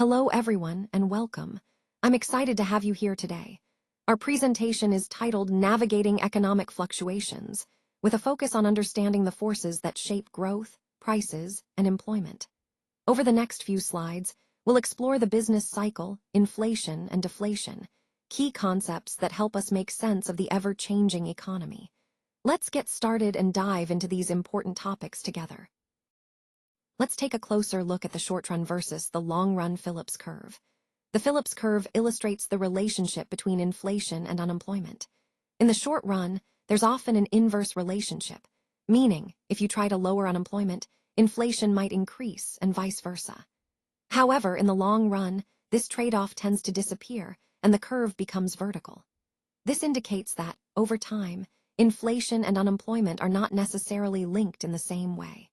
Hello everyone and welcome. I'm excited to have you here today. Our presentation is titled Navigating Economic Fluctuations, with a focus on understanding the forces that shape growth, prices, and employment. Over the next few slides, we'll explore the business cycle, inflation, and deflation, key concepts that help us make sense of the ever-changing economy. Let's get started and dive into these important topics together. Let's take a closer look at the short-run versus the long-run Phillips curve. The Phillips curve illustrates the relationship between inflation and unemployment. In the short run, there's often an inverse relationship, meaning if you try to lower unemployment, inflation might increase and vice versa. However, in the long run, this trade-off tends to disappear and the curve becomes vertical. This indicates that, over time, inflation and unemployment are not necessarily linked in the same way.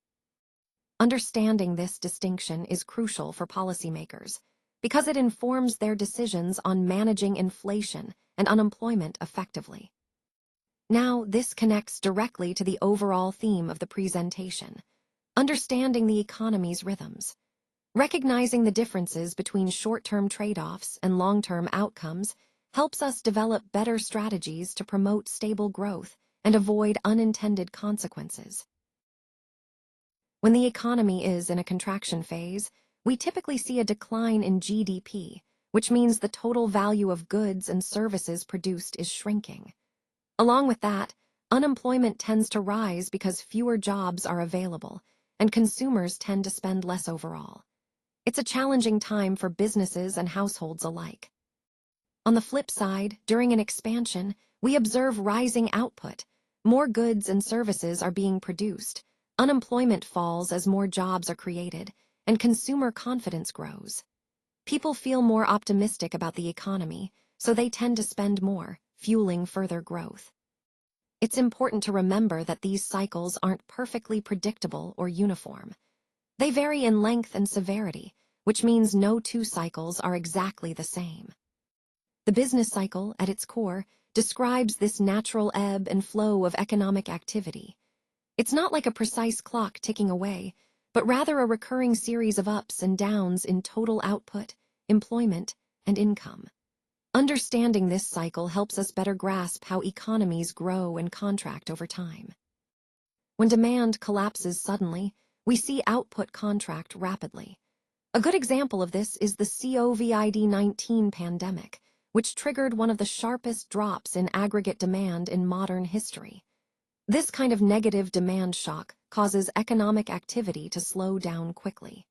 Understanding this distinction is crucial for policymakers because it informs their decisions on managing inflation and unemployment effectively. Now, this connects directly to the overall theme of the presentation, understanding the economy's rhythms. Recognizing the differences between short-term trade-offs and long-term outcomes helps us develop better strategies to promote stable growth and avoid unintended consequences. When the economy is in a contraction phase, we typically see a decline in GDP, which means the total value of goods and services produced is shrinking. Along with that, unemployment tends to rise because fewer jobs are available, and consumers tend to spend less overall. It's a challenging time for businesses and households alike. On the flip side, during an expansion, we observe rising output. More goods and services are being produced. Unemployment falls as more jobs are created, and consumer confidence grows. People feel more optimistic about the economy, so they tend to spend more, fueling further growth. It's important to remember that these cycles aren't perfectly predictable or uniform. They vary in length and severity, which means no two cycles are exactly the same. The business cycle, at its core, describes this natural ebb and flow of economic activity. It's not like a precise clock ticking away, but rather a recurring series of ups and downs in total output, employment, and income. Understanding this cycle helps us better grasp how economies grow and contract over time. When demand collapses suddenly, we see output contract rapidly. A good example of this is the COVID-19 pandemic, which triggered one of the sharpest drops in aggregate demand in modern history. This kind of negative demand shock causes economic activity to slow down quickly.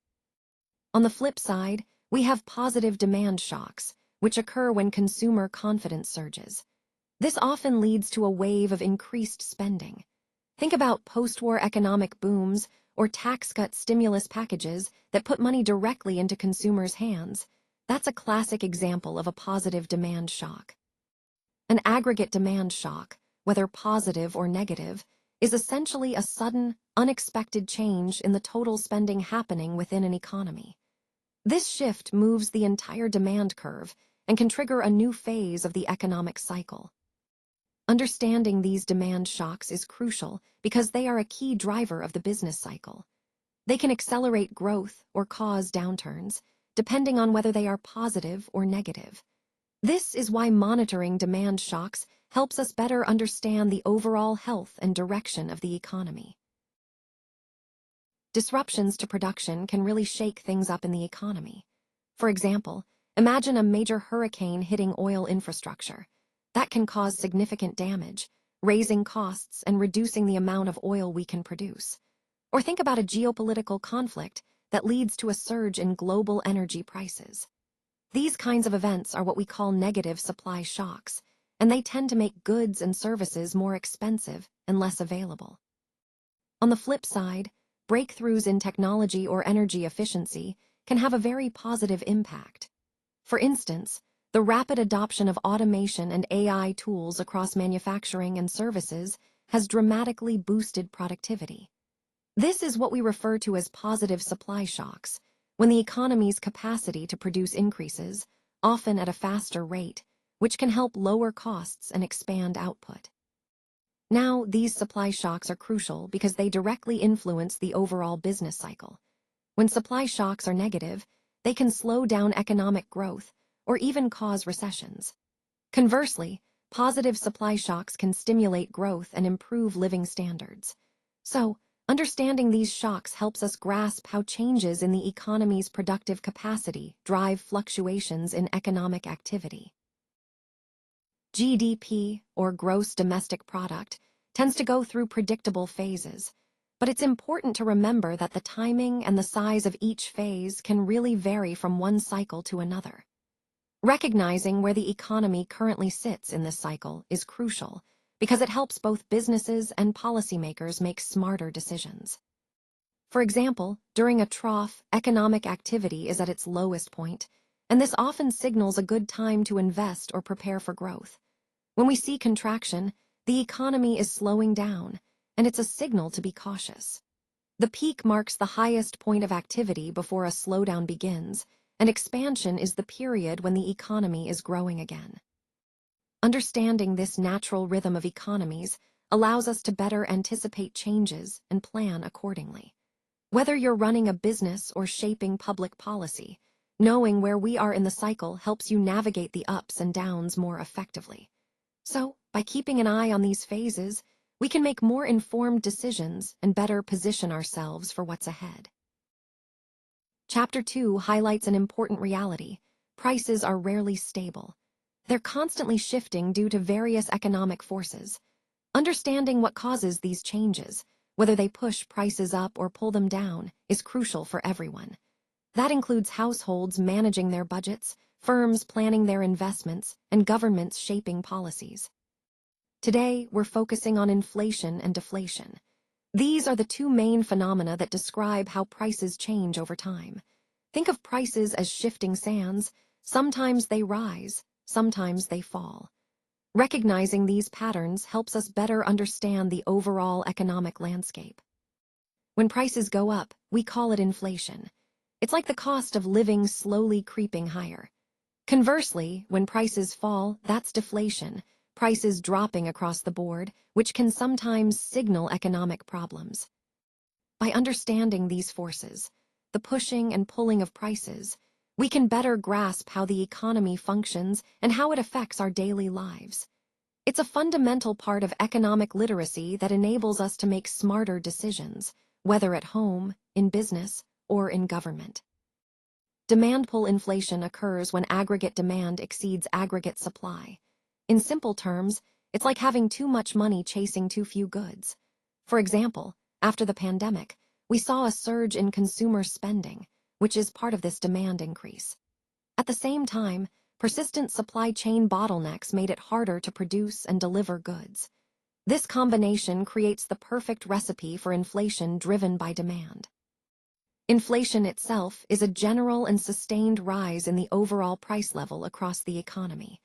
On the flip side, we have positive demand shocks, which occur when consumer confidence surges. This often leads to a wave of increased spending. Think about post-war economic booms or tax cut stimulus packages that put money directly into consumers' hands. That's a classic example of a positive demand shock. An aggregate demand shock, whether positive or negative, is essentially a sudden, unexpected change in the total spending happening within an economy. This shift moves the entire demand curve and can trigger a new phase of the economic cycle. Understanding these demand shocks is crucial because they are a key driver of the business cycle. They can accelerate growth or cause downturns, depending on whether they are positive or negative. This is why monitoring demand shocks helps us better understand the overall health and direction of the economy. Disruptions to production can really shake things up in the economy. For example, imagine a major hurricane hitting oil infrastructure. That can cause significant damage, raising costs and reducing the amount of oil we can produce. Or think about a geopolitical conflict that leads to a surge in global energy prices. These kinds of events are what we call negative supply shocks, and they tend to make goods and services more expensive and less available. On the flip side, breakthroughs in technology or energy efficiency can have a very positive impact. For instance, the rapid adoption of automation and AI tools across manufacturing and services has dramatically boosted productivity. This is what we refer to as positive supply shocks, when the economy's capacity to produce increases, often at a faster rate, which can help lower costs and expand output. Now, these supply shocks are crucial because they directly influence the overall business cycle. When supply shocks are negative, they can slow down economic growth or even cause recessions. Conversely, positive supply shocks can stimulate growth and improve living standards. So, understanding these shocks helps us grasp how changes in the economy's productive capacity drive fluctuations in economic activity. GDP, or gross domestic product, tends to go through predictable phases, but it's important to remember that the timing and the size of each phase can really vary from one cycle to another. Recognizing where the economy currently sits in this cycle is crucial because it helps both businesses and policymakers make smarter decisions. For example, during a trough, economic activity is at its lowest point, and this often signals a good time to invest or prepare for growth. When we see contraction, the economy is slowing down, and it's a signal to be cautious. The peak marks the highest point of activity before a slowdown begins, and expansion is the period when the economy is growing again. Understanding this natural rhythm of economies allows us to better anticipate changes and plan accordingly. Whether you're running a business or shaping public policy, knowing where we are in the cycle helps you navigate the ups and downs more effectively. So, by keeping an eye on these phases, we can make more informed decisions and better position ourselves for what's ahead. Chapter 2 highlights an important reality. Prices are rarely stable. They're constantly shifting due to various economic forces. Understanding what causes these changes, whether they push prices up or pull them down, is crucial for everyone. That includes households managing their budgets, firms planning their investments, and governments shaping policies. Today, we're focusing on inflation and deflation. These are the two main phenomena that describe how prices change over time. Think of prices as shifting sands. Sometimes they rise, sometimes they fall. Recognizing these patterns helps us better understand the overall economic landscape. When prices go up, we call it inflation. It's like the cost of living slowly creeping higher. Conversely, when prices fall, that's deflation, prices dropping across the board, which can sometimes signal economic problems. By understanding these forces, the pushing and pulling of prices, we can better grasp how the economy functions and how it affects our daily lives. It's a fundamental part of economic literacy that enables us to make smarter decisions, whether at home, in business, or in government. Demand-pull inflation occurs when aggregate demand exceeds aggregate supply. In simple terms, it's like having too much money chasing too few goods. For example, after the pandemic, we saw a surge in consumer spending, which is part of this demand increase. At the same time, persistent supply chain bottlenecks made it harder to produce and deliver goods. This combination creates the perfect recipe for inflation driven by demand. Inflation itself is a general and sustained rise in the overall price level across the economy.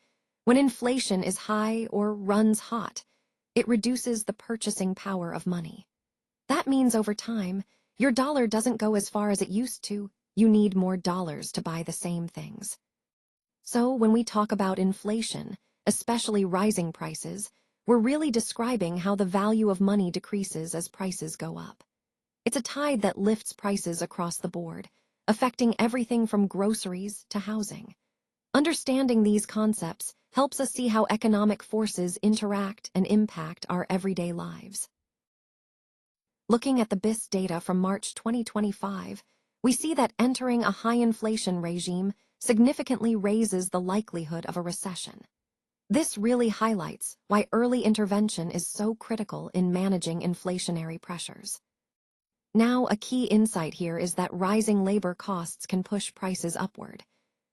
When inflation is high or runs hot, it reduces the purchasing power of money. That means over time, your dollar doesn't go as far as it used to. You need more dollars to buy the same things. So when we talk about inflation, especially rising prices, we're really describing how the value of money decreases as prices go up. It's a tide that lifts prices across the board, affecting everything from groceries to housing. Understanding these concepts helps us see how economic forces interact and impact our everyday lives. Looking at the BIS data from March 2025, we see that entering a high inflation regime significantly raises the likelihood of a recession. This really highlights why early intervention is so critical in managing inflationary pressures. Now, a key insight here is that rising labor costs can push prices upward.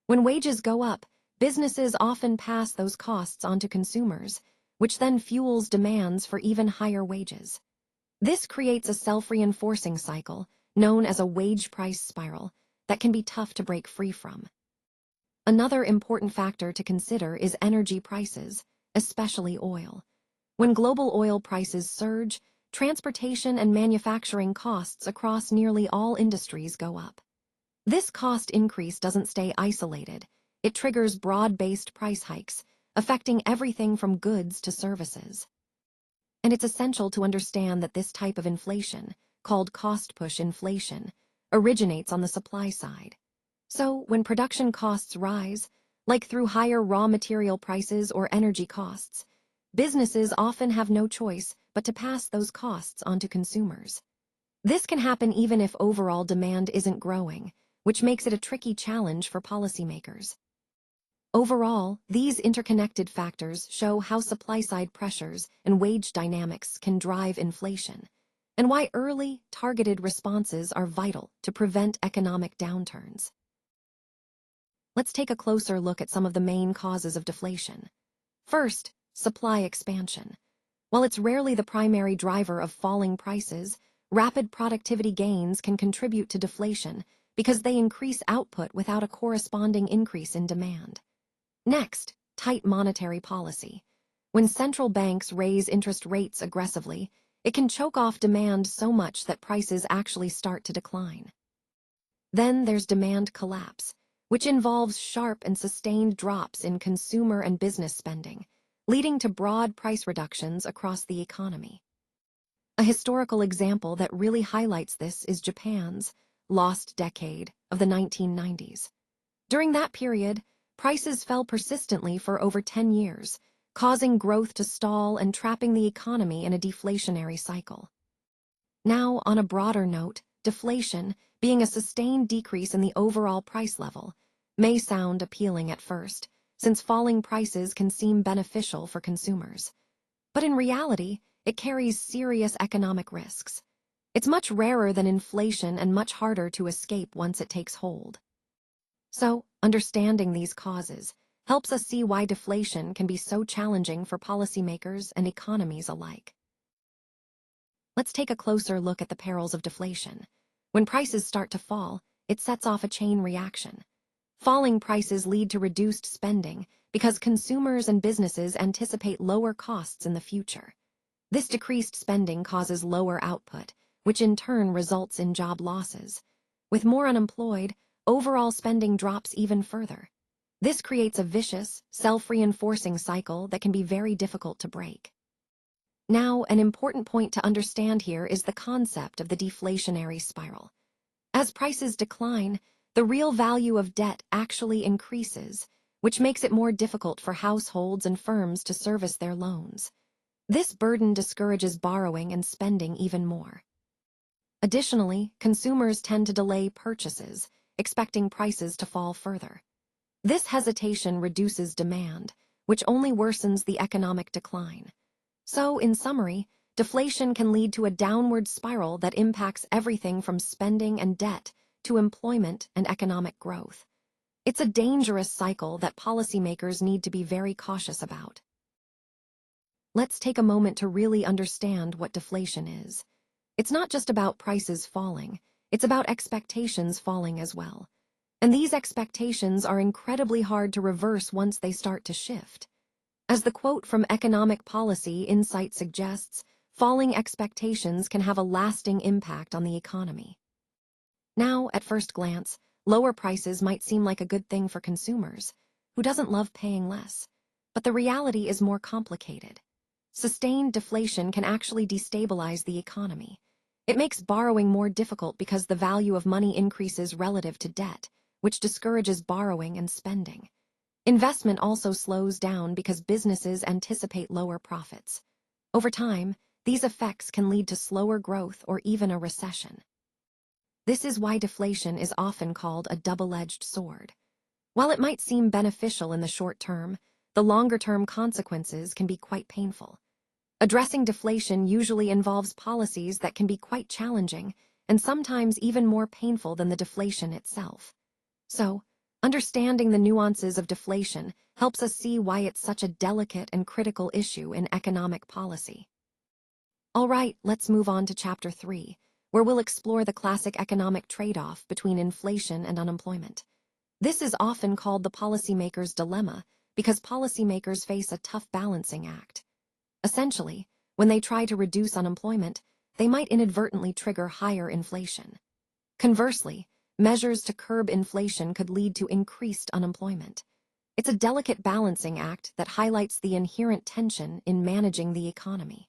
When wages go up, businesses often pass those costs on to consumers, which then fuels demands for even higher wages. This creates a self-reinforcing cycle, known as a wage price spiral, that can be tough to break free from. Another important factor to consider is energy prices, especially oil. When global oil prices surge, transportation and manufacturing costs across nearly all industries go up. This cost increase doesn't stay isolated. It triggers broad-based price hikes, affecting everything from goods to services. And it's essential to understand that this type of inflation, called cost-push inflation, originates on the supply side. So, when production costs rise, like through higher raw material prices or energy costs, businesses often have no choice but to pass those costs on to consumers. This can happen even if overall demand isn't growing, which makes it a tricky challenge for policymakers. Overall, these interconnected factors show how supply-side pressures and wage dynamics can drive inflation, and why early, targeted responses are vital to prevent economic downturns. Let's take a closer look at some of the main causes of deflation. First, supply expansion. While it's rarely the primary driver of falling prices, rapid productivity gains can contribute to deflation because they increase output without a corresponding increase in demand. Next, tight monetary policy. When central banks raise interest rates aggressively, it can choke off demand so much that prices actually start to decline. Then there's demand collapse, which involves sharp and sustained drops in consumer and business spending, leading to broad price reductions across the economy. A historical example that really highlights this is Japan's lost decade of the 1990s. During that period, prices fell persistently for over 10 years, causing growth to stall and trapping the economy in a deflationary cycle. Now, on a broader note, deflation, being a sustained decrease in the overall price level, may sound appealing at first, since falling prices can seem beneficial for consumers. But in reality, it carries serious economic risks. It's much rarer than inflation and much harder to escape once it takes hold. So, understanding these causes helps us see why deflation can be so challenging for policymakers and economies alike. Let's take a closer look at the perils of deflation. When prices start to fall, it sets off a chain reaction. Falling prices lead to reduced spending because consumers and businesses anticipate lower costs in the future. This decreased spending causes lower output, which in turn results in job losses. With more unemployed, overall spending drops even further. This creates a vicious, self-reinforcing cycle that can be very difficult to break. Now, an important point to understand here is the concept of the deflationary spiral. As prices decline, the real value of debt actually increases, which makes it more difficult for households and firms to service their loans. This burden discourages borrowing and spending even more. Additionally, consumers tend to delay purchases, expecting prices to fall further. This hesitation reduces demand, which only worsens the economic decline. So, in summary, deflation can lead to a downward spiral that impacts everything from spending and debt to employment and economic growth. It's a dangerous cycle that policymakers need to be very cautious about. Let's take a moment to really understand what deflation is. It's not just about prices falling, it's about expectations falling as well. And these expectations are incredibly hard to reverse once they start to shift. As the quote from Economic Policy Insight suggests, falling expectations can have a lasting impact on the economy. Now, at first glance, lower prices might seem like a good thing for consumers. Who doesn't love paying less? But the reality is more complicated. Sustained deflation can actually destabilize the economy. It makes borrowing more difficult because the value of money increases relative to debt, which discourages borrowing and spending. Investment also slows down because businesses anticipate lower profits. Over time, these effects can lead to slower growth or even a recession. This is why deflation is often called a double-edged sword. While it might seem beneficial in the short term, the longer-term consequences can be quite painful. Addressing deflation usually involves policies that can be quite challenging and sometimes even more painful than the deflation itself. So, understanding the nuances of deflation helps us see why it's such a delicate and critical issue in economic policy. All right, let's move on to Chapter 3, where we'll explore the classic economic trade-off between inflation and unemployment. This is often called the policymaker's dilemma because policymakers face a tough balancing act. Essentially, when they try to reduce unemployment, they might inadvertently trigger higher inflation. Conversely, measures to curb inflation could lead to increased unemployment. It's a delicate balancing act that highlights the inherent tension in managing the economy.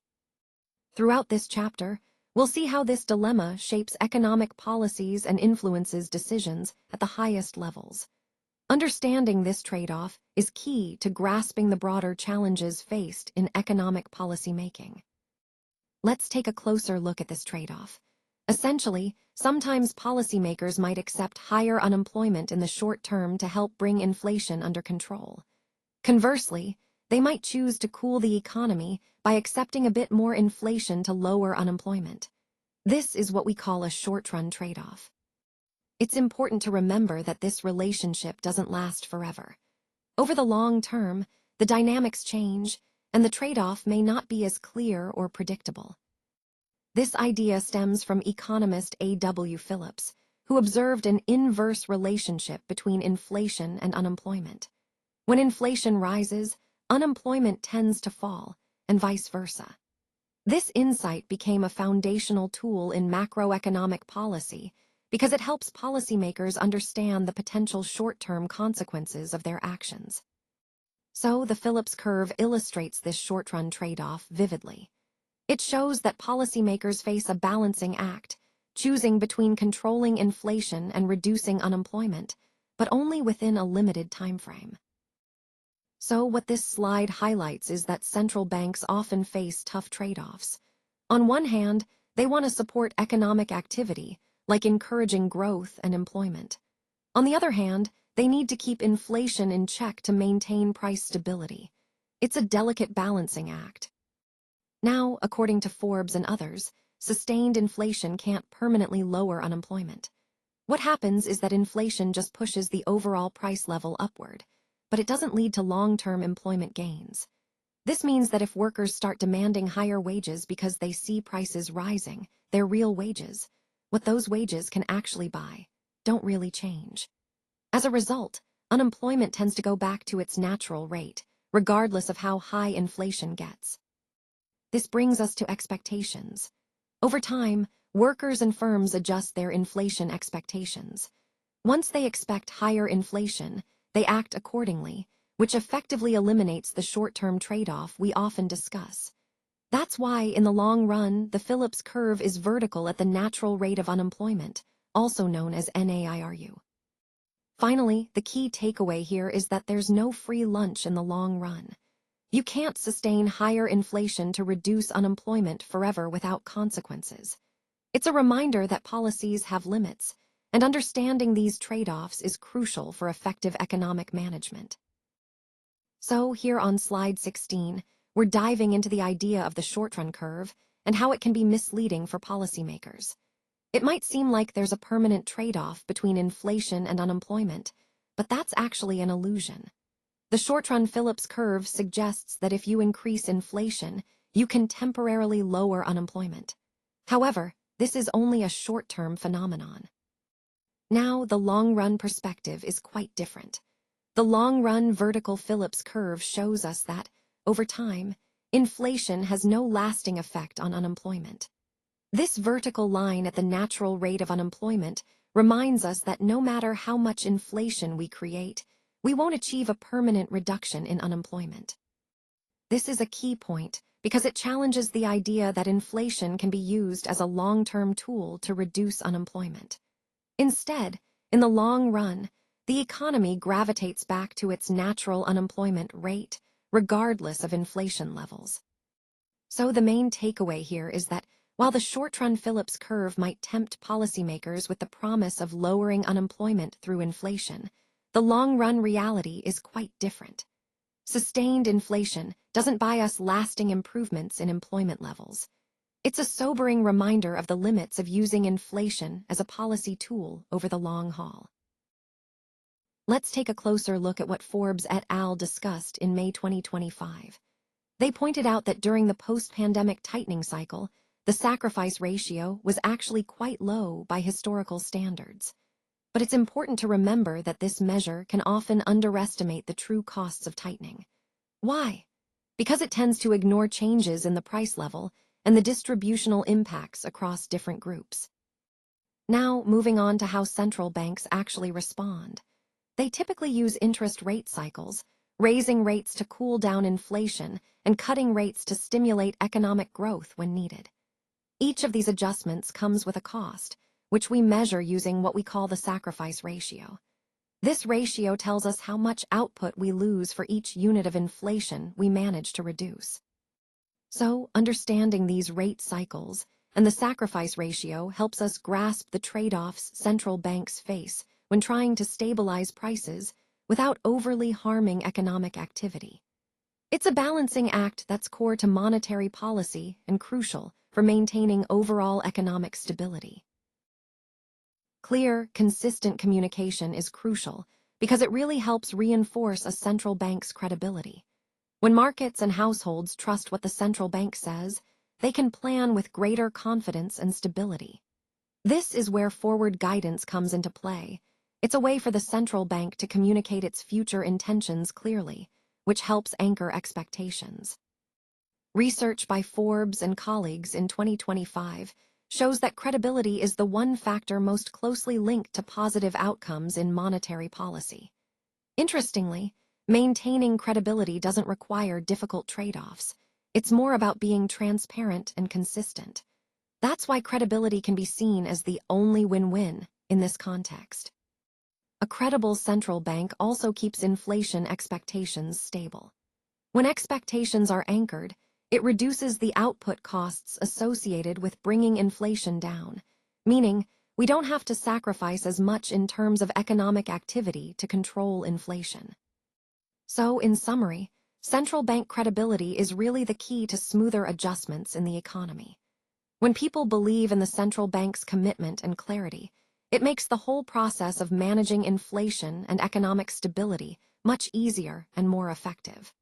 Throughout this chapter, We'll see how this dilemma shapes economic policies and influences decisions at the highest levels. Understanding this trade-off is key to grasping the broader challenges faced in economic policymaking. Let's take a closer look at this trade-off. Essentially, sometimes policymakers might accept higher unemployment in the short term to help bring inflation under control. Conversely, they might choose to cool the economy by accepting a bit more inflation to lower unemployment. This is what we call a short-run trade-off. It's important to remember that this relationship doesn't last forever. Over the long term, the dynamics change, and the trade-off may not be as clear or predictable. This idea stems from economist A.W. Phillips, who observed an inverse relationship between inflation and unemployment. When inflation rises, unemployment tends to fall, and vice versa. This insight became a foundational tool in macroeconomic policy because it helps policymakers understand the potential short-term consequences of their actions. So, the Phillips curve illustrates this short-run trade-off vividly. It shows that policymakers face a balancing act, choosing between controlling inflation and reducing unemployment, but only within a limited time frame. So, what this slide highlights is that central banks often face tough trade-offs. On one hand, they want to support economic activity, like encouraging growth and employment. On the other hand, they need to keep inflation in check to maintain price stability. It's a delicate balancing act. Now, according to Forbes and others, sustained inflation can't permanently lower unemployment. What happens is that inflation just pushes the overall price level upward, but it doesn't lead to long-term employment gains. This means that if workers start demanding higher wages because they see prices rising, their real wages, what those wages can actually buy, don't really change. As a result, unemployment tends to go back to its natural rate, regardless of how high inflation gets. This brings us to expectations. Over time, workers and firms adjust their inflation expectations. Once they expect higher inflation, they act accordingly, which effectively eliminates the short-term trade-off we often discuss. That's why, in the long run, the Phillips curve is vertical at the natural rate of unemployment, also known as NAIRU. Finally, the key takeaway here is that there's no free lunch in the long run. You can't sustain higher inflation to reduce unemployment forever without consequences. It's a reminder that policies have limits, and understanding these trade-offs is crucial for effective economic management. So, here on slide 16, we're diving into the idea of the short-run curve and how it can be misleading for policymakers. It might seem like there's a permanent trade-off between inflation and unemployment, but that's actually an illusion. The short-run Phillips curve suggests that if you increase inflation, you can temporarily lower unemployment. However, this is only a short-term phenomenon. Now, the long-run perspective is quite different. The long-run vertical Phillips curve shows us that, over time, inflation has no lasting effect on unemployment. This vertical line at the natural rate of unemployment reminds us that no matter how much inflation we create, we won't achieve a permanent reduction in unemployment. This is a key point because it challenges the idea that inflation can be used as a long-term tool to reduce unemployment. Instead, in the long run, the economy gravitates back to its natural unemployment rate, regardless of inflation levels. So the main takeaway here is that while the short-run Phillips curve might tempt policymakers with the promise of lowering unemployment through inflation, the long-run reality is quite different. Sustained inflation doesn't buy us lasting improvements in employment levels. It's a sobering reminder of the limits of using inflation as a policy tool over the long haul. Let's take a closer look at what Forbes et al. Discussed in May 2025. They pointed out that during the post-pandemic tightening cycle, the sacrifice ratio was actually quite low by historical standards. But it's important to remember that this measure can often underestimate the true costs of tightening. Why? Because it tends to ignore changes in the price level and the distributional impacts across different groups. Now, moving on to how central banks actually respond. They typically use interest rate cycles, raising rates to cool down inflation and cutting rates to stimulate economic growth when needed. Each of these adjustments comes with a cost, which we measure using what we call the sacrifice ratio. This ratio tells us how much output we lose for each unit of inflation we manage to reduce. So, understanding these rate cycles and the sacrifice ratio helps us grasp the trade-offs central banks face when trying to stabilize prices without overly harming economic activity. It's a balancing act that's core to monetary policy and crucial for maintaining overall economic stability. Clear, consistent communication is crucial because it really helps reinforce a central bank's credibility. When markets and households trust what the central bank says, they can plan with greater confidence and stability. This is where forward guidance comes into play. It's a way for the central bank to communicate its future intentions clearly, which helps anchor expectations. Research by Forbes and colleagues in 2025 shows that credibility is the one factor most closely linked to positive outcomes in monetary policy. Interestingly, maintaining credibility doesn't require difficult trade-offs. It's more about being transparent and consistent. That's why credibility can be seen as the only win-win in this context. A credible central bank also keeps inflation expectations stable. When expectations are anchored, it reduces the output costs associated with bringing inflation down, meaning we don't have to sacrifice as much in terms of economic activity to control inflation. So, in summary, central bank credibility is really the key to smoother adjustments in the economy. When people believe in the central bank's commitment and clarity, it makes the whole process of managing inflation and economic stability much easier and more effective.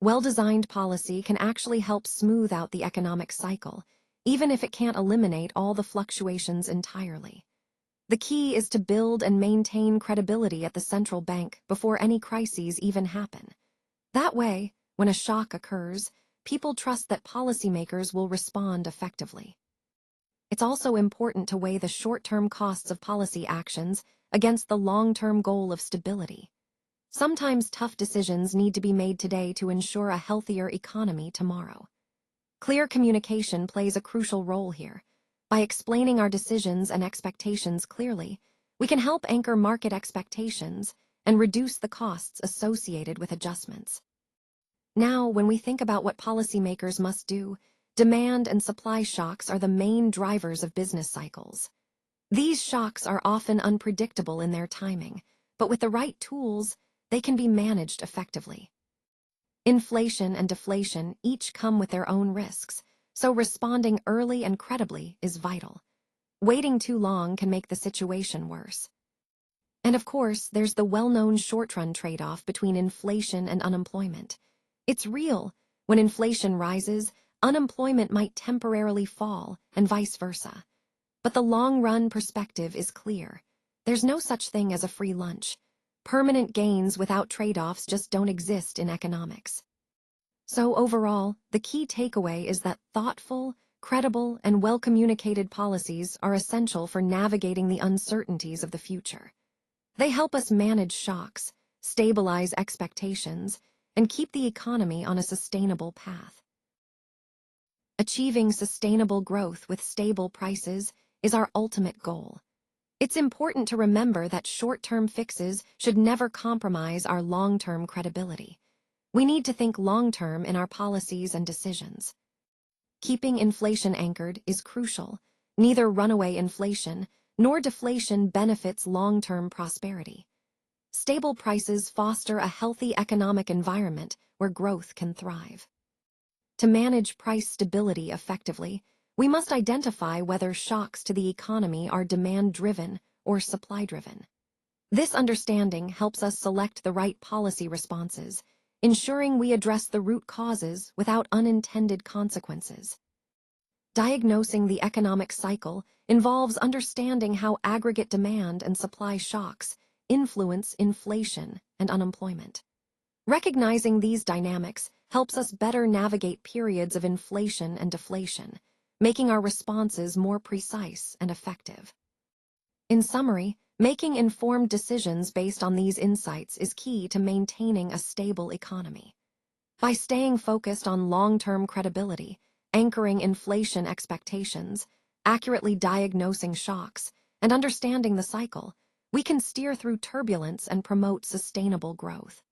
Well-designed policy can actually help smooth out the economic cycle, even if it can't eliminate all the fluctuations entirely. The key is to build and maintain credibility at the central bank before any crises even happen. That way, when a shock occurs, people trust that policymakers will respond effectively. It's also important to weigh the short-term costs of policy actions against the long-term goal of stability. Sometimes tough decisions need to be made today to ensure a healthier economy tomorrow. Clear communication plays a crucial role here. By explaining our decisions and expectations clearly, we can help anchor market expectations and reduce the costs associated with adjustments. Now, when we think about what policymakers must do, demand and supply shocks are the main drivers of business cycles. These shocks are often unpredictable in their timing, but with the right tools, they can be managed effectively. Inflation and deflation each come with their own risks, so responding early and credibly is vital. Waiting too long can make the situation worse. And of course, there's the well-known short-run trade-off between inflation and unemployment. It's real. When inflation rises, unemployment might temporarily fall, and vice versa. But the long-run perspective is clear. There's no such thing as a free lunch. Permanent gains without trade-offs just don't exist in economics. So overall, the key takeaway is that thoughtful, credible, and well-communicated policies are essential for navigating the uncertainties of the future. They help us manage shocks, stabilize expectations, and keep the economy on a sustainable path. Achieving sustainable growth with stable prices is our ultimate goal. It's important to remember that short-term fixes should never compromise our long-term credibility. We need to think long-term in our policies and decisions. Keeping inflation anchored is crucial. Neither runaway inflation nor deflation benefits long-term prosperity. Stable prices foster a healthy economic environment where growth can thrive. To manage price stability effectively, we must identify whether shocks to the economy are demand-driven or supply-driven. This understanding helps us select the right policy responses, ensuring we address the root causes without unintended consequences. Diagnosing the economic cycle involves understanding how aggregate demand and supply shocks influence inflation and unemployment. Recognizing these dynamics helps us better navigate periods of inflation and deflation, making our responses more precise and effective. In summary, making informed decisions based on these insights is key to maintaining a stable economy. By staying focused on long-term credibility, anchoring inflation expectations, accurately diagnosing shocks, and understanding the cycle, we can steer through turbulence and promote sustainable growth.